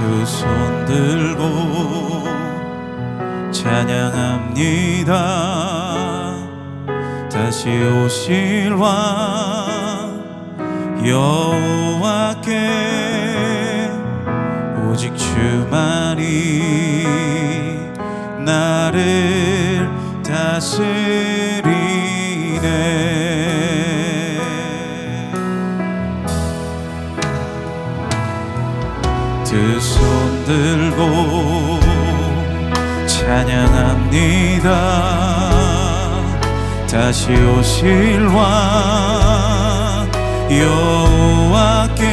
두 손 들고 찬양합니다. 다시 오실 왕 여호와께 오직 주만이 나를 다스리네. 두 손 들고 찬양합니다. 다시 오실 왕 여호와께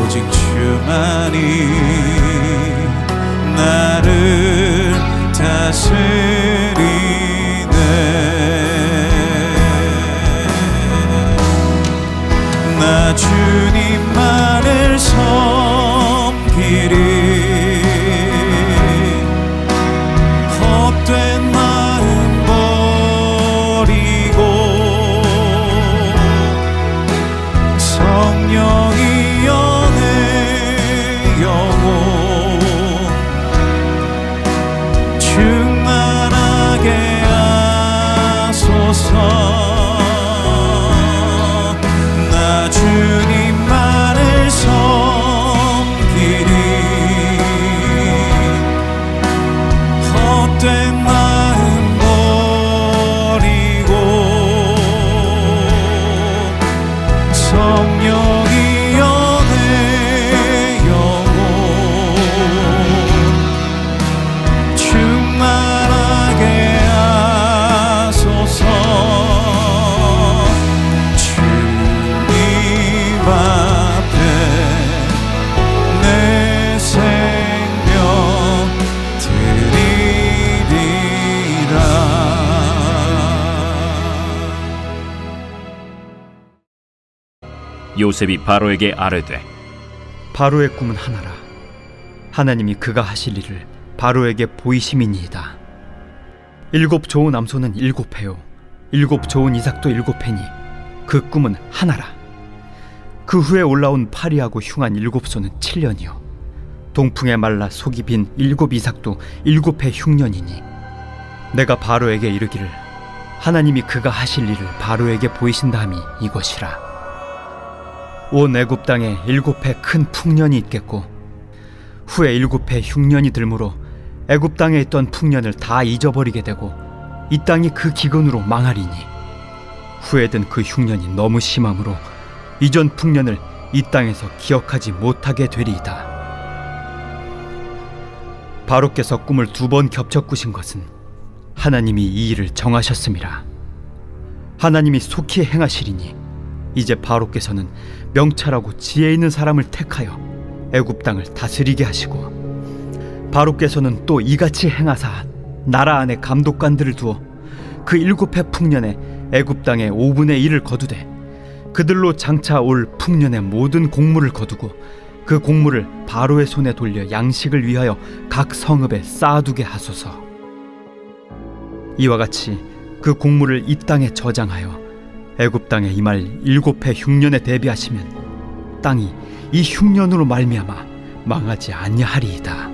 오직 주만이 나를 다스리네. 나 주님만을 섬기리. 헛된 마음 버리고 성령이여 내 영혼 충만하게 하소서. 나 주님만을 섬기리. 헛된 마음 버리고 성령이여 내 영혼 충만하게 하소서. 주님 앞에 내 생명 드리리라. 요셉이 바로에게 아뢰되 바로의 꿈은 하나라. 하나님이 그가 하실 일을 바로에게 보이심이니이다. 7 좋은 암소는 7회요 7 좋은 이삭도 7회니 그 꿈은 하나라. 그 후에 올라온 파리하고 흉한 7소는 7년이요 동풍에 말라 속이 빈 7 이삭도 7회 흉년이니 내가 바로에게 이르기를 하나님이 그가 하실 일을 바로에게 보이신다 함이 이것이라. 온 애굽 땅에 7회 큰 풍년이 있겠고 후에 7회 흉년이 들므로 애굽 땅에 있던 풍년을 다 잊어버리게 되고 이 땅이 그 기근으로 망하리니 후에 든 그 흉년이 너무 심함으로 이전 풍년을 이 땅에서 기억하지 못하게 되리이다. 바로께서 꿈을 2번 겹쳐 꾸신 것은 하나님이 이 일을 정하셨음이라. 하나님이 속히 행하시리니 이제 바로께서는 명철하고 지혜 있는 사람을 택하여 애굽 땅을 다스리게 하시고 바로께서는 또 이같이 행하사 나라 안에 감독관들을 두어 그 7회 풍년에 애굽 땅의 5분의 1을 거두되 그들로 장차 올 풍년의 모든 곡물을 거두고 그 곡물을 바로의 손에 돌려 양식을 위하여 각 성읍에 쌓아두게 하소서. 이와 같이 그 곡물을 이 땅에 저장하여 애굽 땅에 임할 7회 흉년에 대비하시면 땅이 이 흉년으로 말미암아 망하지 아니하리이다.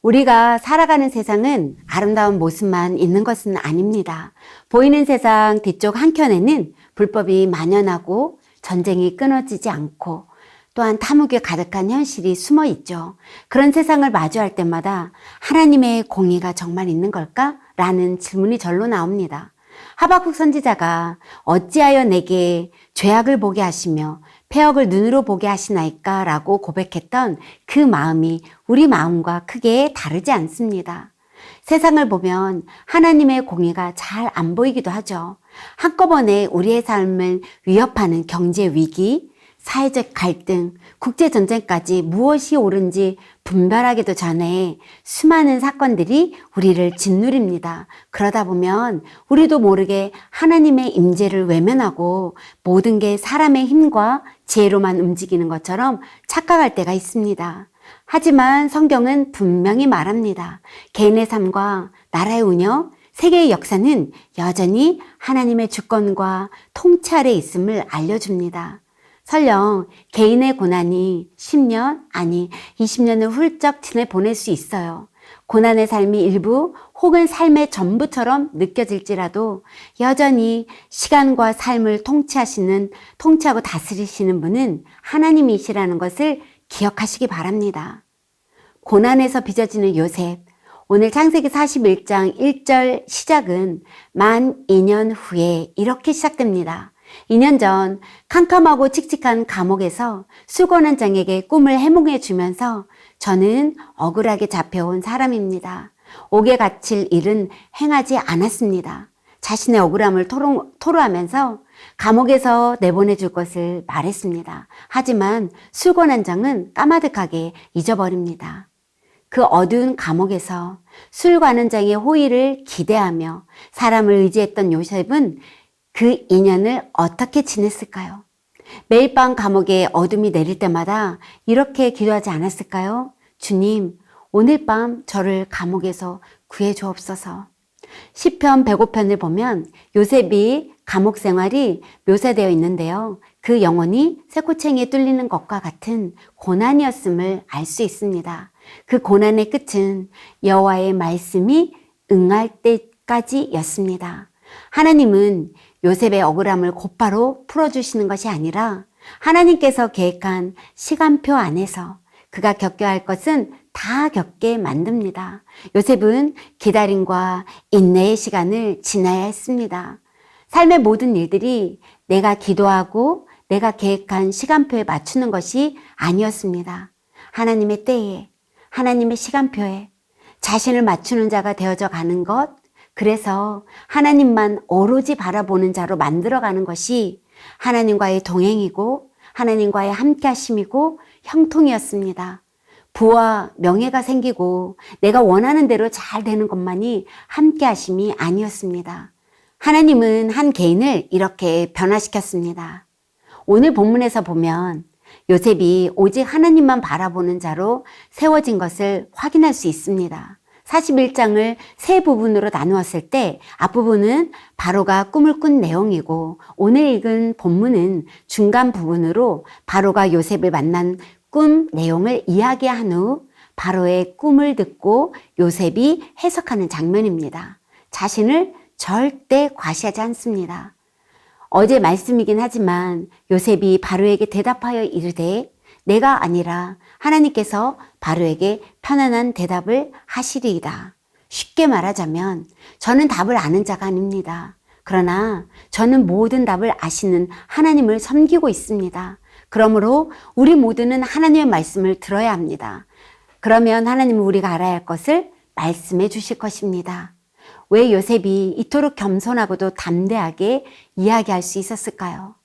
우리가 살아가는 세상은 아름다운 모습만 있는 것은 아닙니다. 보이는 세상 뒤쪽 한켠에는 불법이 만연하고 전쟁이 끊어지지 않고 또한 탐욕에 가득한 현실이 숨어 있죠. 그런 세상을 마주할 때마다 하나님의 공의가 정말 있는 걸까? 라는 질문이 절로 나옵니다. 하박국 선지자가 어찌하여 내게 죄악을 보게 하시며 패역을 눈으로 보게 하시나이까? 라고 고백했던 그 마음이 우리 마음과 크게 다르지 않습니다. 세상을 보면 하나님의 공의가 잘 안 보이기도 하죠. 한꺼번에 우리의 삶을 위협하는 경제 위기, 사회적 갈등, 국제전쟁까지 무엇이 옳은지 분별하기도 전에 수많은 사건들이 우리를 짓누립니다. 그러다 보면 우리도 모르게 하나님의 임재를 외면하고 모든 게 사람의 힘과 지혜로만 움직이는 것처럼 착각할 때가 있습니다. 하지만 성경은 분명히 말합니다. 개인의 삶과 나라의 운영, 세계의 역사는 여전히 하나님의 주권과 통치 아래 있음을 알려줍니다. 설령 개인의 고난이 10년, 아니 20년을 훌쩍 지내보낼 수 있어요. 고난의 삶이 일부 혹은 삶의 전부처럼 느껴질지라도 여전히 시간과 삶을 통치하고 다스리시는 분은 하나님이시라는 것을 기억하시기 바랍니다. 고난에서 빚어지는 요셉, 오늘 창세기 41장 1절 시작은 만 2년 후에 이렇게 시작됩니다. 2년 전 캄캄하고 칙칙한 감옥에서 수고난 장에게 꿈을 해몽해 주면서 저는 억울하게 잡혀온 사람입니다. 옥에 갇힐 일은 행하지 않았습니다. 자신의 억울함을 토로하면서 감옥에서 내보내 줄 것을 말했습니다. 하지만 수고난장은 까마득하게 잊어버립니다. 그 어두운 감옥에서 술관원장의 호의를 기대하며 사람을 의지했던 요셉은 그 2년을 어떻게 지냈을까요? 매일 밤 감옥에 어둠이 내릴 때마다 이렇게 기도하지 않았을까요? 주님, 오늘 밤 저를 감옥에서 구해주옵소서. 시편 105편을 보면 요셉이 감옥 생활이 묘사되어 있는데요. 그 영혼이 쇠꼬챙이에 뚫리는 것과 같은 고난이었음을 알 수 있습니다. 그 고난의 끝은 여호와의 말씀이 응할 때까지였습니다. 하나님은 요셉의 억울함을 곧바로 풀어주시는 것이 아니라 하나님께서 계획한 시간표 안에서 그가 겪어야 할 것은 다 겪게 만듭니다. 요셉은 기다림과 인내의 시간을 지나야 했습니다. 삶의 모든 일들이 내가 기도하고 내가 계획한 시간표에 맞추는 것이 아니었습니다. 하나님의 때에, 하나님의 시간표에 자신을 맞추는 자가 되어져 가는 것, 그래서 하나님만 오로지 바라보는 자로 만들어가는 것이 하나님과의 동행이고 하나님과의 함께하심이고 형통이었습니다. 부와 명예가 생기고 내가 원하는 대로 잘 되는 것만이 함께하심이 아니었습니다. 하나님은 한 개인을 이렇게 변화시켰습니다. 오늘 본문에서 보면 요셉이 오직 하나님만 바라보는 자로 세워진 것을 확인할 수 있습니다. 41장을 세 부분으로 나누었을 때 앞부분은 바로가 꿈을 꾼 내용이고 오늘 읽은 본문은 중간 부분으로 바로가 요셉을 만난 꿈 내용을 이야기한 후 바로의 꿈을 듣고 요셉이 해석하는 장면입니다. 자신을 절대 과시하지 않습니다. 어제 말씀이긴 하지만 요셉이 바로에게 대답하여 이르되 내가 아니라 하나님께서 바로에게 편안한 대답을 하시리이다. 쉽게 말하자면 저는 답을 아는 자가 아닙니다. 그러나 저는 모든 답을 아시는 하나님을 섬기고 있습니다. 그러므로 우리 모두는 하나님의 말씀을 들어야 합니다. 그러면 하나님은 우리가 알아야 할 것을 말씀해 주실 것입니다. 왜 요셉이 이토록 겸손하고도 담대하게 이야기할 수 있었을까요?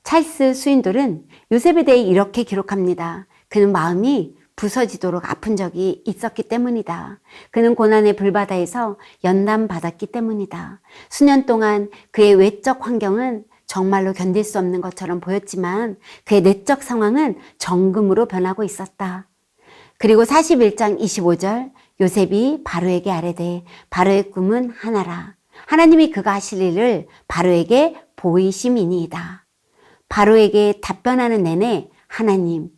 찰스 스윈돌은 요셉에 대해 이렇게 기록합니다. 그는 마음이 부서지도록 아픈 적이 있었기 때문이다. 그는 고난의 불바다에서 연단받았기 때문이다. 수년 동안 그의 외적 환경은 정말로 견딜 수 없는 것처럼 보였지만 그의 내적 상황은 정금으로 변하고 있었다. 그리고 41장 25절 요셉이 바로에게 아뢰되 바로의 꿈은 하나라. 하나님이 그가 하실 일을 바로에게 보이심이니이다. 바로에게 답변하는 내내 하나님을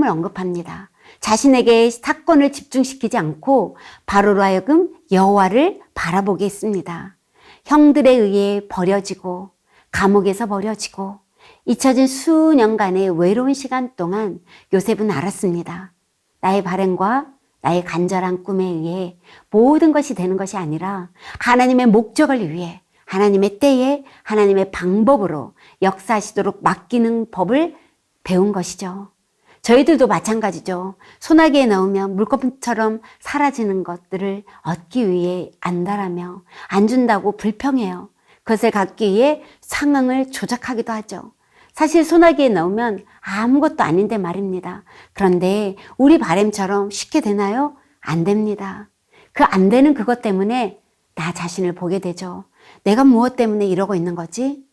언급합니다. 자신에게 사건을 집중시키지 않고 바로로 하여금 여호와를 바라보게 했습니다. 형들에 의해 버려지고 감옥에서 버려지고 잊혀진 수년간의 외로운 시간 동안 요셉은 알았습니다. 나의 바램과 나의 간절한 꿈에 의해 모든 것이 되는 것이 아니라 하나님의 목적을 위해 하나님의 때에 하나님의 방법으로 역사하시도록 맡기는 법을 배운 것이죠. 저희들도 마찬가지죠. 소나기에 넣으면 물거품처럼 사라지는 것들을 얻기 위해 안달하며 안 준다고 불평해요. 그것을 갖기 위해 상황을 조작하기도 하죠. 사실 소나기에 넣으면 아무것도 아닌데 말입니다. 그런데 우리 바램처럼 쉽게 되나요? 안 됩니다. 그 안 되는 그것 때문에 나 자신을 보게 되죠. 내가 무엇 때문에 이러고 있는 거지?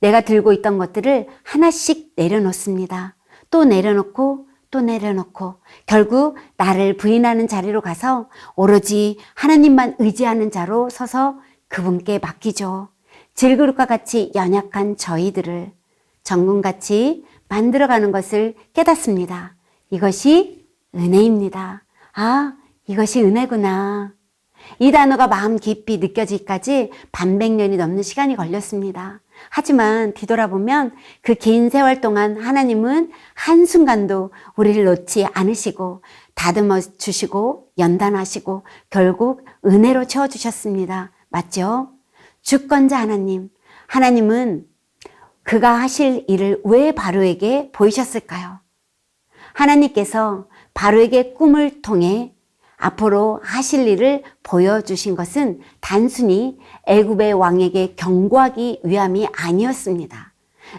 내가 들고 있던 것들을 하나씩 내려놓습니다. 또 내려놓고 또 내려놓고 결국 나를 부인하는 자리로 가서 오로지 하나님만 의지하는 자로 서서 그분께 맡기죠. 질그릇과 같이 연약한 저희들을 정금같이 만들어가는 것을 깨닫습니다. 이것이 은혜입니다. 아, 이것이 은혜구나. 이 단어가 마음 깊이 느껴지기까지 반백년이 넘는 시간이 걸렸습니다. 하지만 뒤돌아보면 그 긴 세월 동안 하나님은 한순간도 우리를 놓지 않으시고 다듬어 주시고 연단하시고 결국 은혜로 채워주셨습니다. 맞죠? 주권자 하나님, 하나님은 그가 하실 일을 왜 바로에게 보이셨을까요? 하나님께서 바로에게 꿈을 통해 앞으로 하실 일을 보여주신 것은 단순히 애굽의 왕에게 경고하기 위함이 아니었습니다.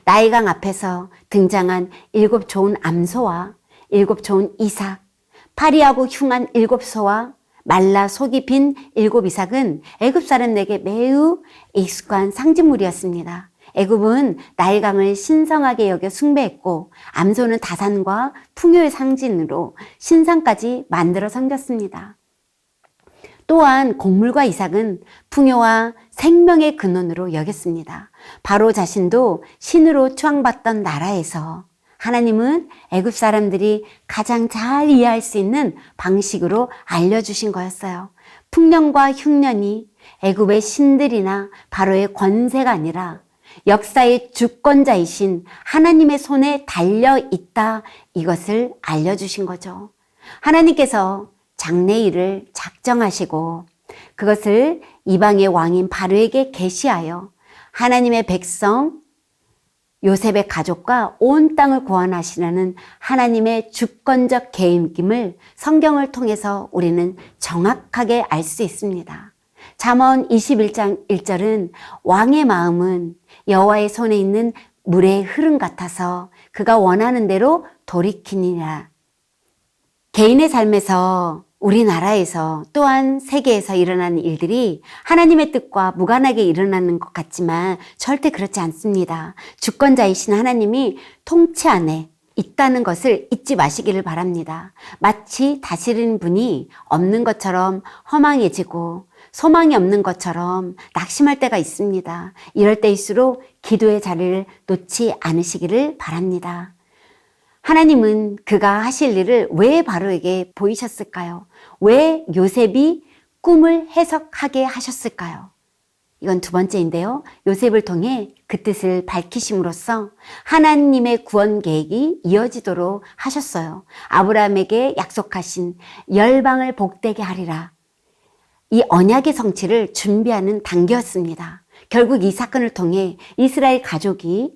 나일강 앞에서 등장한 7 좋은 암소와 7 좋은 이삭, 파리하고 흉한 7 소와 말라 속이 빈 7 이삭은 애굽 사람들에게 매우 익숙한 상징물이었습니다. 애굽은 나일강을 신성하게 여겨 숭배했고 암소는 다산과 풍요의 상징으로 신상까지 만들어 섬겼습니다. 또한 곡물과 이삭은 풍요와 생명의 근원으로 여겼습니다. 바로 자신도 신으로 추앙받던 나라에서 하나님은 애굽 사람들이 가장 잘 이해할 수 있는 방식으로 알려주신 거였어요. 풍년과 흉년이 애굽의 신들이나 바로의 권세가 아니라 역사의 주권자이신 하나님의 손에 달려 있다, 이것을 알려주신 거죠. 하나님께서 장래일을 작정하시고 그것을 이방의 왕인 바로에게 계시하여 하나님의 백성 요셉의 가족과 온 땅을 구원하시려는 하나님의 주권적 계획임을 성경을 통해서 우리는 정확하게 알 수 있습니다. 잠언 21장 1절은 왕의 마음은 여호와의 손에 있는 물의 흐름 같아서 그가 원하는 대로 돌이키니라. 개인의 삶에서, 우리나라에서, 또한 세계에서 일어나는 일들이 하나님의 뜻과 무관하게 일어나는 것 같지만 절대 그렇지 않습니다. 주권자이신 하나님이 통치 안에 있다는 것을 잊지 마시기를 바랍니다. 마치 다스리는 분이 없는 것처럼 허망해지고 소망이 없는 것처럼 낙심할 때가 있습니다. 이럴 때일수록 기도의 자리를 놓지 않으시기를 바랍니다. 하나님은 그가 하실 일을 왜 바로에게 보이셨을까요? 왜 요셉이 꿈을 해석하게 하셨을까요? 이건 두 번째인데요. 요셉을 통해 그 뜻을 밝히심으로써 하나님의 구원 계획이 이어지도록 하셨어요. 아브라함에게 약속하신 열방을 복되게 하리라. 이 언약의 성취를 준비하는 단계였습니다. 결국 이 사건을 통해 이스라엘 가족이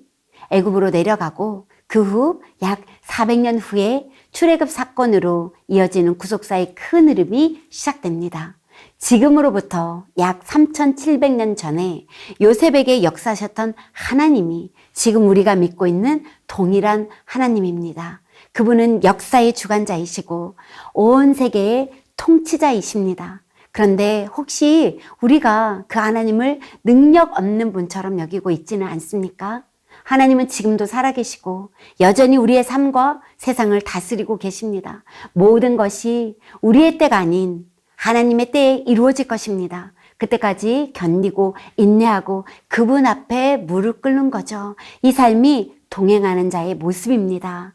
애굽으로 내려가고 그 후 약 400년 후에 출애굽 사건으로 이어지는 구속사의 큰 흐름이 시작됩니다. 지금으로부터 약 3700년 전에 요셉에게 역사하셨던 하나님이 지금 우리가 믿고 있는 동일한 하나님입니다. 그분은 역사의 주관자이시고 온 세계의 통치자이십니다. 그런데 혹시 우리가 그 하나님을 능력 없는 분처럼 여기고 있지는 않습니까? 하나님은 지금도 살아계시고 여전히 우리의 삶과 세상을 다스리고 계십니다. 모든 것이 우리의 때가 아닌 하나님의 때에 이루어질 것입니다. 그때까지 견디고 인내하고 그분 앞에 무릎 꿇는 거죠. 이 삶이 동행하는 자의 모습입니다.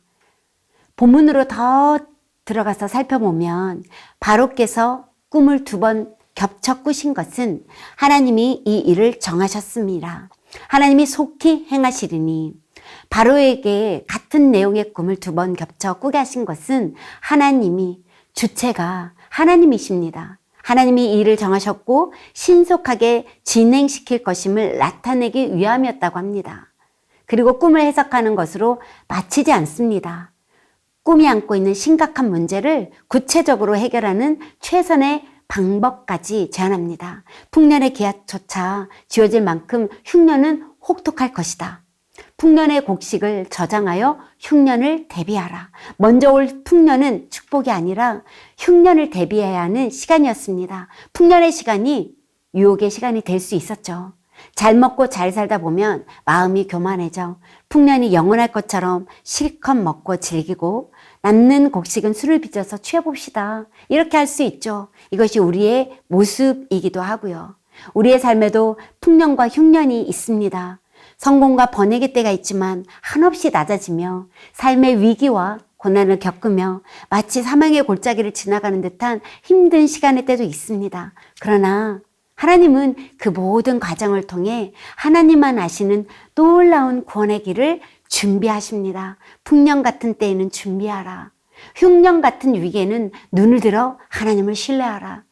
본문으로 더 들어가서 살펴보면 바로께서 꿈을 2번 겹쳐 꾸신 것은 하나님이 이 일을 정하셨습니다. 하나님이 속히 행하시리니 바로에게 같은 내용의 꿈을 2번 겹쳐 꾸게 하신 것은 하나님이 주체가 하나님이십니다. 하나님이 이 일을 정하셨고 신속하게 진행시킬 것임을 나타내기 위함이었다고 합니다. 그리고 꿈을 해석하는 것으로 마치지 않습니다. 꿈이 안고 있는 심각한 문제를 구체적으로 해결하는 최선의 방법까지 제안합니다. 풍년의 기한조차 지어질 만큼 흉년은 혹독할 것이다. 풍년의 곡식을 저장하여 흉년을 대비하라. 먼저 올 풍년은 축복이 아니라 흉년을 대비해야 하는 시간이었습니다. 풍년의 시간이 유혹의 시간이 될 수 있었죠. 잘 먹고 잘 살다 보면 마음이 교만해져 풍년이 영원할 것처럼 실컷 먹고 즐기고 남는 곡식은 술을 빚어서 취해봅시다. 이렇게 할 수 있죠. 이것이 우리의 모습이기도 하고요. 우리의 삶에도 풍년과 흉년이 있습니다. 성공과 번뇌의 때가 있지만 한없이 낮아지며 삶의 위기와 고난을 겪으며 마치 사망의 골짜기를 지나가는 듯한 힘든 시간의 때도 있습니다. 그러나 하나님은 그 모든 과정을 통해 하나님만 아시는 놀라운 구원의 길을 준비하십니다. 풍년 같은 때에는 준비하라. 흉년 같은 위기에는 눈을 들어 하나님을 신뢰하라.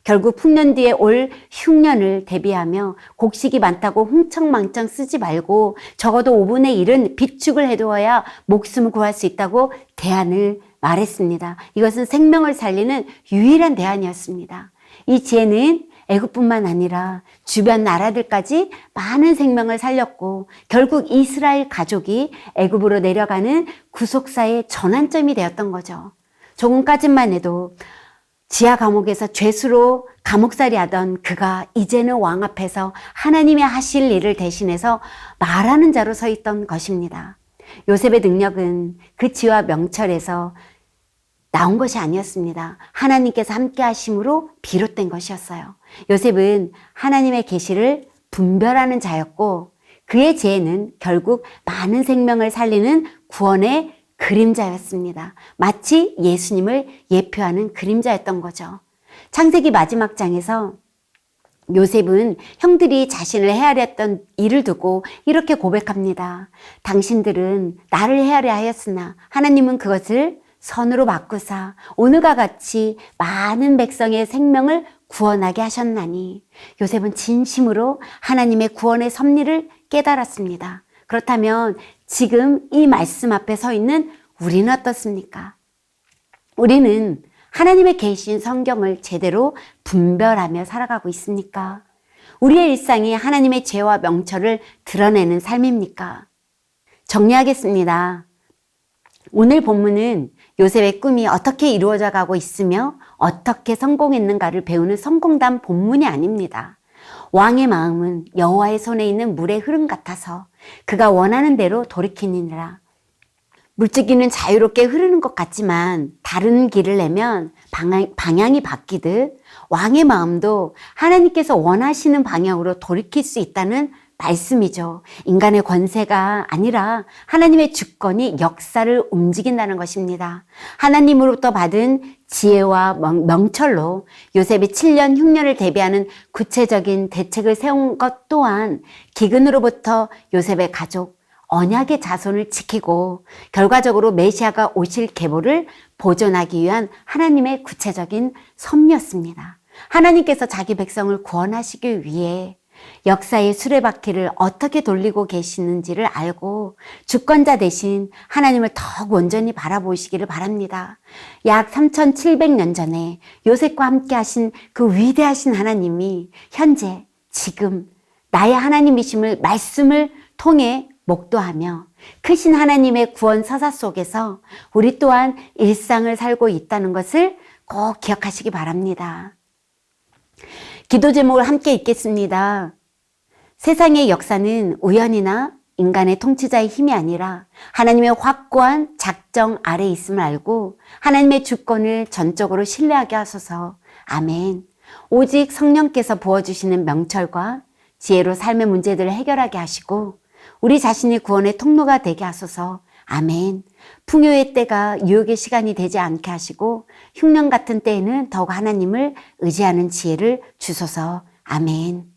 결국 풍년 뒤에 올 흉년을 대비하며 곡식이 많다고 흥청망청 쓰지 말고 적어도 5분의 1은 비축을 해두어야 목숨을 구할 수 있다고 대안을 말했습니다. 이것은 생명을 살리는 유일한 대안이었습니다. 이 지혜는 애굽뿐만 아니라 주변 나라들까지 많은 생명을 살렸고 결국 이스라엘 가족이 애굽으로 내려가는 구속사의 전환점이 되었던 거죠. 조금까지만 해도 지하 감옥에서 죄수로 감옥살이 하던 그가 이제는 왕 앞에서 하나님이 하실 일을 대신해서 말하는 자로 서 있던 것입니다. 요셉의 능력은 그 지와 명철에서 나온 것이 아니었습니다. 하나님께서 함께 하심으로 비롯된 것이었어요. 요셉은 하나님의 계시를 분별하는 자였고 그의 지혜는 결국 많은 생명을 살리는 구원의 그림자였습니다. 마치 예수님을 예표하는 그림자였던 거죠. 창세기 마지막 장에서 요셉은 형들이 자신을 헤아려 했던 일을 두고 이렇게 고백합니다. 당신들은 나를 헤아려 하였으나 하나님은 그것을 선으로 바꾸사 오늘과 같이 많은 백성의 생명을 구원하게 하셨나니 요셉은 진심으로 하나님의 구원의 섭리를 깨달았습니다. 그렇다면 지금 이 말씀 앞에 서 있는 우리는 어떻습니까? 우리는 하나님의 계신 성경을 제대로 분별하며 살아가고 있습니까? 우리의 일상이 하나님의 죄와 명철을 드러내는 삶입니까? 정리하겠습니다. 오늘 본문은 요셉의 꿈이 어떻게 이루어져 가고 있으며 어떻게 성공했는가를 배우는 성공담 본문이 아닙니다. 왕의 마음은 여호와의 손에 있는 물의 흐름 같아서 그가 원하는 대로 돌이키니라. 물줄기는 자유롭게 흐르는 것 같지만 다른 길을 내면 방향이 바뀌듯 왕의 마음도 하나님께서 원하시는 방향으로 돌이킬 수 있다는 말씀이죠. 인간의 권세가 아니라 하나님의 주권이 역사를 움직인다는 것입니다. 하나님으로부터 받은 지혜와 명철로 요셉이 7년 흉년을 대비하는 구체적인 대책을 세운 것 또한 기근으로부터 요셉의 가족, 언약의 자손을 지키고 결과적으로 메시아가 오실 계보를 보존하기 위한 하나님의 구체적인 섭리였습니다. 하나님께서 자기 백성을 구원하시기 위해 역사의 수레바퀴를 어떻게 돌리고 계시는지를 알고 주권자 대신 하나님을 더욱 온전히 바라보시기를 바랍니다. 약 3700년 전에 요셉과 함께 하신 그 위대하신 하나님이 현재 지금 나의 하나님이심을 말씀을 통해 목도하며 크신 하나님의 구원 서사 속에서 우리 또한 일상을 살고 있다는 것을 꼭 기억하시기 바랍니다. 기도 제목을 함께 읽겠습니다. 세상의 역사는 우연이나 인간의 통치자의 힘이 아니라 하나님의 확고한 작정 아래 있음을 알고 하나님의 주권을 전적으로 신뢰하게 하소서. 아멘. 오직 성령께서 부어주시는 명철과 지혜로 삶의 문제들을 해결하게 하시고 우리 자신이 구원의 통로가 되게 하소서. 아멘. 풍요의 때가 유혹의 시간이 되지 않게 하시고 흉년 같은 때에는 더욱 하나님을 의지하는 지혜를 주소서. 아멘.